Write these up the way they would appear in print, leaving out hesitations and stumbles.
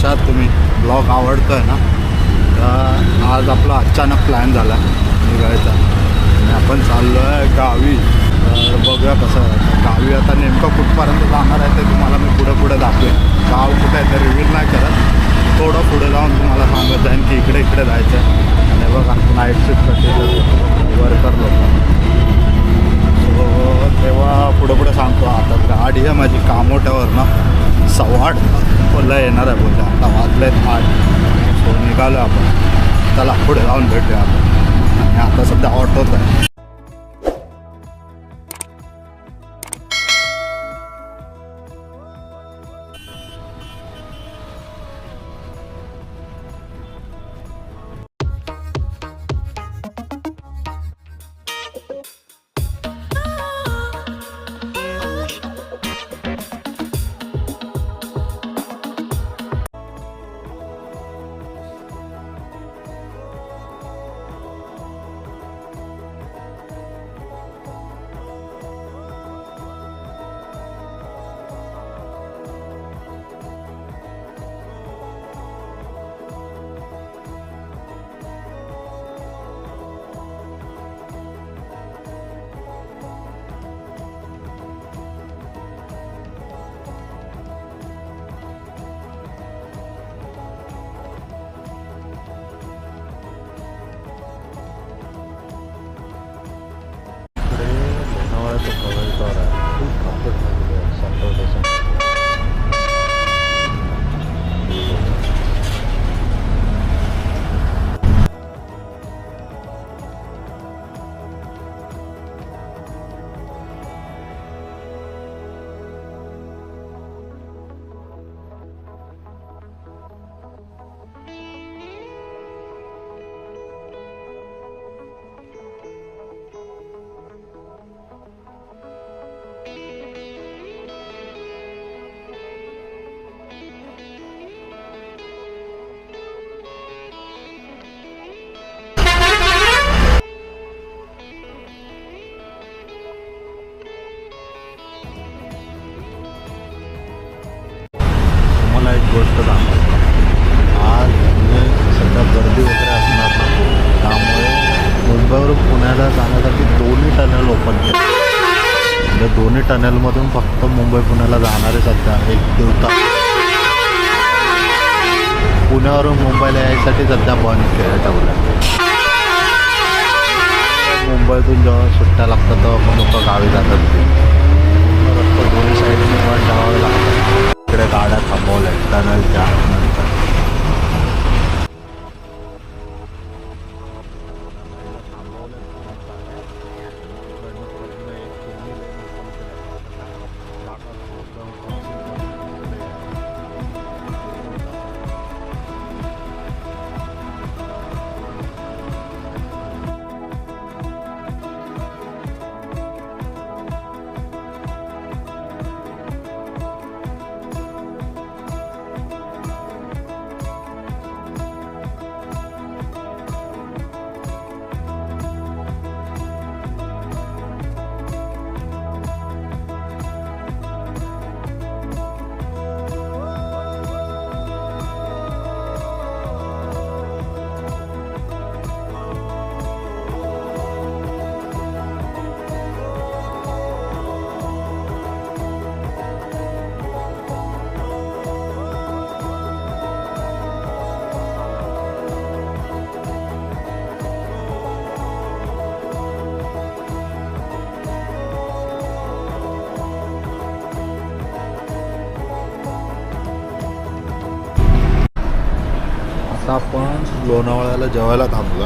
कशा आहात तुम्ही? ब्लॉग आवडतो आहे ना? तर आज आपला अचानक प्लॅन झाला निघायचा आणि आपण चाललो आहे गावी. तर बघूया कसं आहे गावी. आता नेमकं कुठपर्यंत जाणार आहे ते तुम्हाला मी पुढे दाखवेन. गाव कुठं आहे ते रिव्हील नाही करत, थोडं पुढे जाऊन तुम्हाला सांगत जाईन की इकडे जायचं आहे. आणि बघा नाईट शिफ्ट कशी वर्कर लोक, सो तेव्हा पुढे सांगतो. आता गाडी आहे माझी कामोट्यावर ना 8:15 बोलला येणार आहे बोलले. आता वाजले 8, सो निघालो आपण. चला पुढे जाऊन भेटूया आपण. आणि आता सध्या ऑटोच आहे. प्रवेशद्वार आहे, खूप कम्फर्ट झालेलं आहे सेंट्रल स्टेशन. मला एक गोष्ट सांगायची, आज सध्या गर्दी वगैरे असणार ना, त्यामुळे मुंबईवरून पुण्याला जाण्यासाठी दोन्ही टनेल ओपन केले. म्हणजे दोन्ही टनेलमधून फक्त मुंबई पुण्याला जाणारे सध्या एक दिवसा, पुण्यावरून मुंबईला यायसाठी सध्या बंद केलं ठेवलं. मुंबईतून जेव्हा सुट्ट्या लागतात तेव्हा पण लोक गावी जातात. रस्ता दोन्ही साईडने पण जावं लागतं. इकडे गाड्या थांबवल्या टनलच्या नंतर. आता आपण लोणावळ्याला जेवायला थांबलो.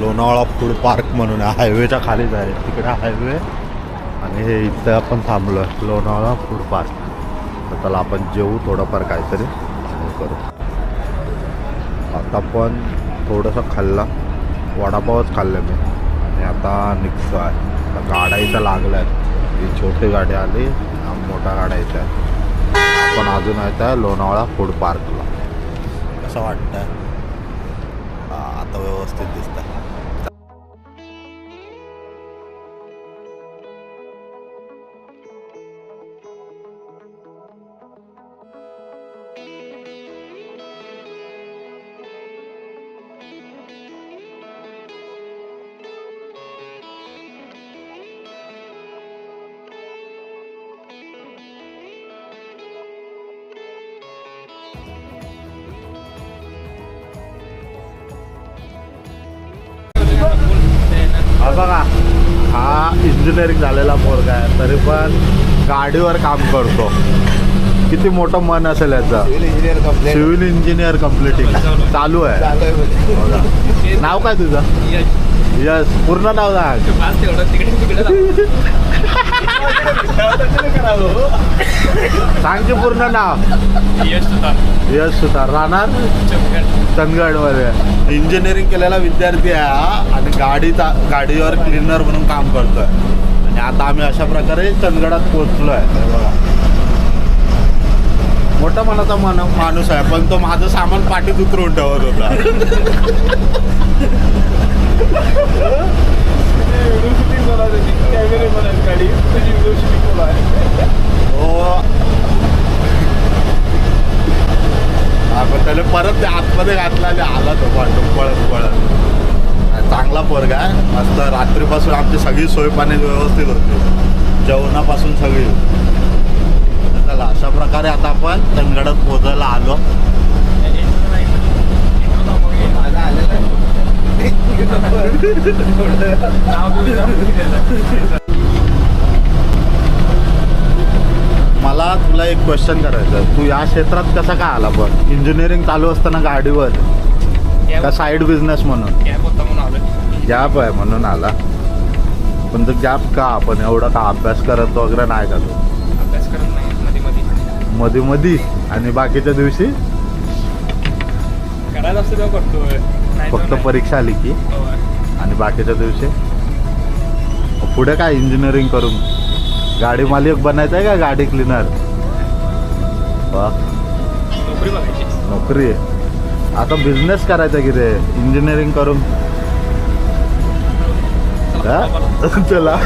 लोणावळा फूड पार्क म्हणून आहे, हायवेच्या खालीच आहे. तिकडे हायवे आणि हे इथं आपण थांबलो आहे लोणावळा फूड पार्क. तर त्याला आपण जेवू थोडंफार काहीतरी करू. आता पण थोडंसं खाल्ला, वडापावच खाल्लं मी आणि आता निघतो आहे. आता गाड्या इथं लागल्या आहेत. ही छोटी गाडी आली, मोठ्या गाड्या इथं आहेत. आपण अजून येत आहे लोणावळा फूड पार्कला. कसं वाटतं? आता व्यवस्थित दिसतं. बघा हा इंजिनिअरिंग झालेला पोरगा आहे तरी पण गाडीवर काम करतो. किती मोठं मन असेल याचं. सिव्हिल इंजिनियर कम्प्लिटिंग चालू आहे. बघा नाव काय तुझं? यस. पूर्ण नाव सांग. सांग की पूर्ण नाव. यश सुतार. राहणार चंदगडमध्ये. इंजिनिअरिंग केलेला विद्यार्थी आहे हा आणि गाडीवर क्लिनर म्हणून काम करतोय. आणि आता आम्ही अशा प्रकारे चंदगडात पोहोचलो आहे. बघा मोठा मनाचा माणूस आहे पण तो माझं सामान पाठीत उतरवून ठेवत होता. आपण त्याला परत आतमध्ये घातला आणि आला तो वाटून पळत. चांगला पोरगा आहे. मस्त रात्रीपासून आमची सगळी सोय पाणी व्यवस्थित होती. जेवणापासून सगळी. चला अशा प्रकारे आता आपण चंदगडात पोहोचायला आलो. मला तुला एक क्वेश्चन करायचं. तू या क्षेत्रात कसा काय आला? पण इंजिनिअरिंग चालू असताना गाडीवर का साईड बिझनेस म्हणून? गॅप आहे म्हणून आला. पण तो गॅप का? आपण एवढा का अभ्यास करत वगैरे नाही का? तू अभ्यास करत नाही मध्ये मध्ये आणि बाकीच्या दिवशी करायचं असतं तेव्हा करतो. फक्त परीक्षा आली की आणि बाकीच्या दिवशी पुढे काय इंजिनिअरिंग करून गाडी मालिक बनायचं आहे का गाडी क्लिनर? नोकरी बघायची. नोकरी आहे. आता बिझनेस करायचा की रे इंजिनिअरिंग करून. चला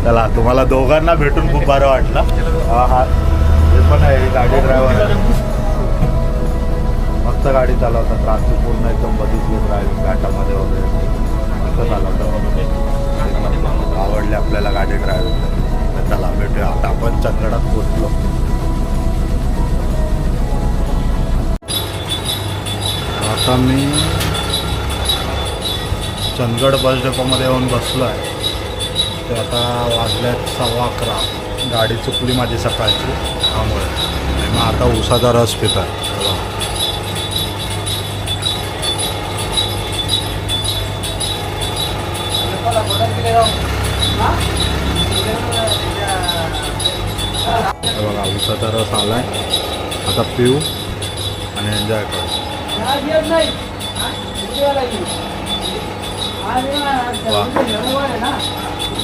चला तुम्हाला दोघांना भेटून खूप बरं वाटलं. हा हा हे पण आहे गाडी ड्रायव्हर आहे. मस्त गाडी चालवतात. रात्री पूर्ण एकदम बदलली ड्रायव्हिंग घाटामध्ये वगैरे मस्त चालवतात. आवडले आपल्याला गाडी ड्रायव्हिंग. चला भेटूया. आता आपण चंदगडात पोहोचलो. आता मी चंदगड बस डेपोमध्ये येऊन बसलो आहे. ते आता वाजल्यात 11:15. गाडी चुकली माझी सकाळची त्यामुळे. मग आता उसाचा रस पित आहे. बघा उसाचा रस आलाय. आता पिऊ आणि एन्जॉय करू.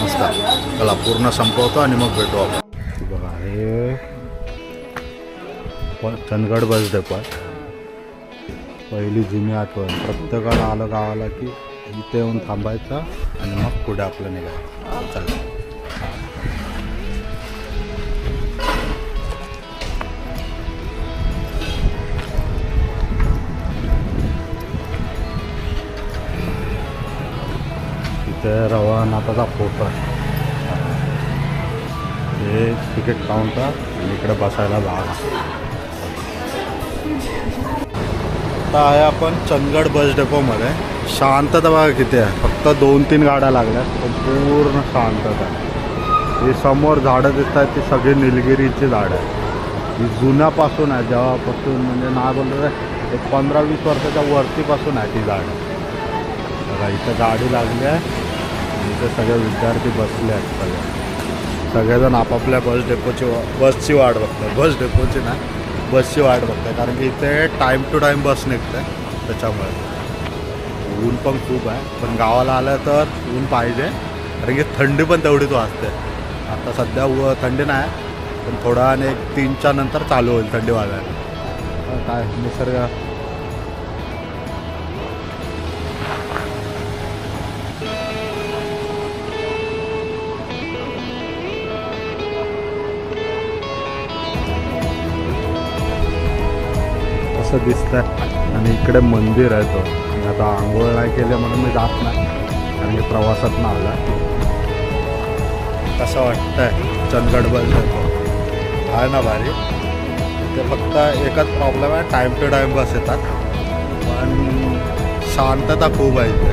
मस्त. चला पूर्ण संपवतो आणि मग भेटू आपण. बघा हे चंदगड बस डेपो आहे. पहिली जुनी आठवण. प्रत्येकाला आलं गावाला की इथे येऊन थांबायचं आणि मग पुढे आपलं निघायचं. चला इथे रवानाथाचा फोटो आहे. हे तिकीट काउंटर आणि इकडे बसायला जागा. आता आहे आपण चंदगड बस डेपोमध्ये. शांतता बघा किती आहे. फक्त 2-3 गाड्या लागल्या पण पूर्ण शांतता आहे. ही समोर झाडं दिसत आहेत ती सगळी निलगिरीची झाडं आहे. ही जुन्यापासून आहे. जेव्हापासून म्हणजे नाही बोललं तर एक 15-20 वर्षाच्या वरतीपासून आहे ती झाडं. बघा इथं गाडी लागली आहे. इथे सगळे विद्यार्थी बसले आहेत. सगळेजण आपापल्या बसची वाट बघतात. बस डेपोची ना बसची वाट बघतात कारण की इथे टाईम टू टाईम बस निघते. त्याच्यामुळे ऊन पण खूप आहे. पण गावाला आलं तर ऊन पाहिजे कारण की थंडी पण तेवढीच वाजते. आता सध्या थंडी नाही पण थोडा आणि 3च्या नंतर चालू होईल थंडी वाजायला. काय निसर्ग. असं दिसतं आणि इकडे मंदिर आहे तो. आता आंघोळ नाही केले म्हणून मी जात नाही कारण की प्रवासात ना आला. कसं वाटतंय चंदगड बस डेपो आहे ना भारी. ते फक्त एकच प्रॉब्लेम आहे टाईम टू टाईम बस येतात पण शांतता खूप आहे इथे.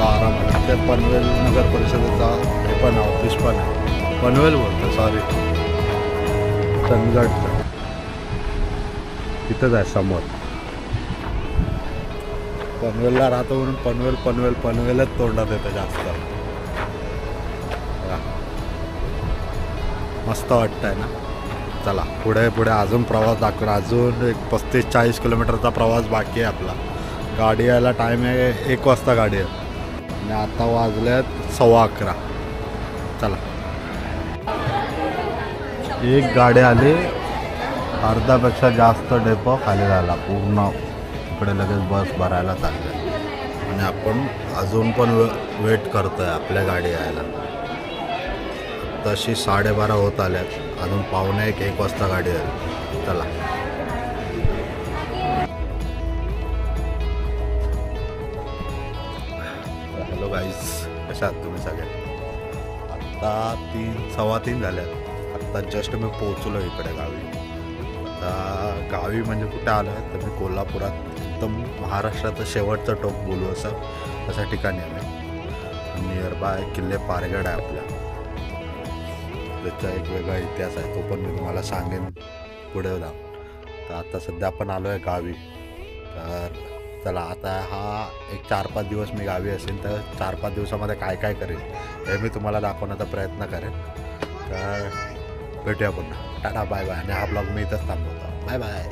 आरामात. ते पनवेल नगर परिषदेचा हे पण ऑफिस पण आहे. पनवेल बोलतो सॉरी, चंदगडचं तिथंच आहे समोर. पनवेलला राहतो म्हणून पनवेल पनवेल पनवेलच तोंडात येतं जास्त. बघा. मस्त वाटतंय ना. चला पुढे पुढे अजून प्रवास दाखवला. अजून एक 35-40 किलोमीटरचा प्रवास बाकी आहे आपला. गाडी यायला टाईम आहे 1 वाजता गाडी आहे आणि आता वाजल्यात 11:15. चला एक गाडी आली, अर्धापेक्षा जास्त डेपो खाली झाला पूर्ण. इकडे लगेच बस भरायला चालली आणि आपण अजून पण वेट करतोय आपल्या गाडी यायला. तशी 12:30 होत आल्यात, अजून 12:45-1 वाजता गाडी आहे. चला हॅलो गाईज, कशा आहात तुम्ही सगळे? आत्ता 3-3:15 झाल्यात. आत्ता जस्ट मी पोहोचलो इकडे गावी. आता गावी म्हणजे कुठे आलो आहे तर मी कोल्हापुरात एकदम महाराष्ट्राचं शेवटचं टोक बोलू अशा ठिकाणी आहे. नियर बाय किल्ले पारगड आहे आपल्या. त्याचा एक वेगळा इतिहास आहे, तो पण मी तुम्हाला सांगेन पुढे जाऊन. तर आता सध्या आपण आलो आहे गावी. तर चला आता हा एक 4-5 दिवस मी गावी असेल तर 4-5 दिवसामध्ये काय काय करेल हे मी तुम्हाला दाखवण्याचा प्रयत्न करेन. तर भेटूया पुन्हा. Tata bye bye. आणि हा ब्लॉग मी इथंच थांबवतो. Bye bye.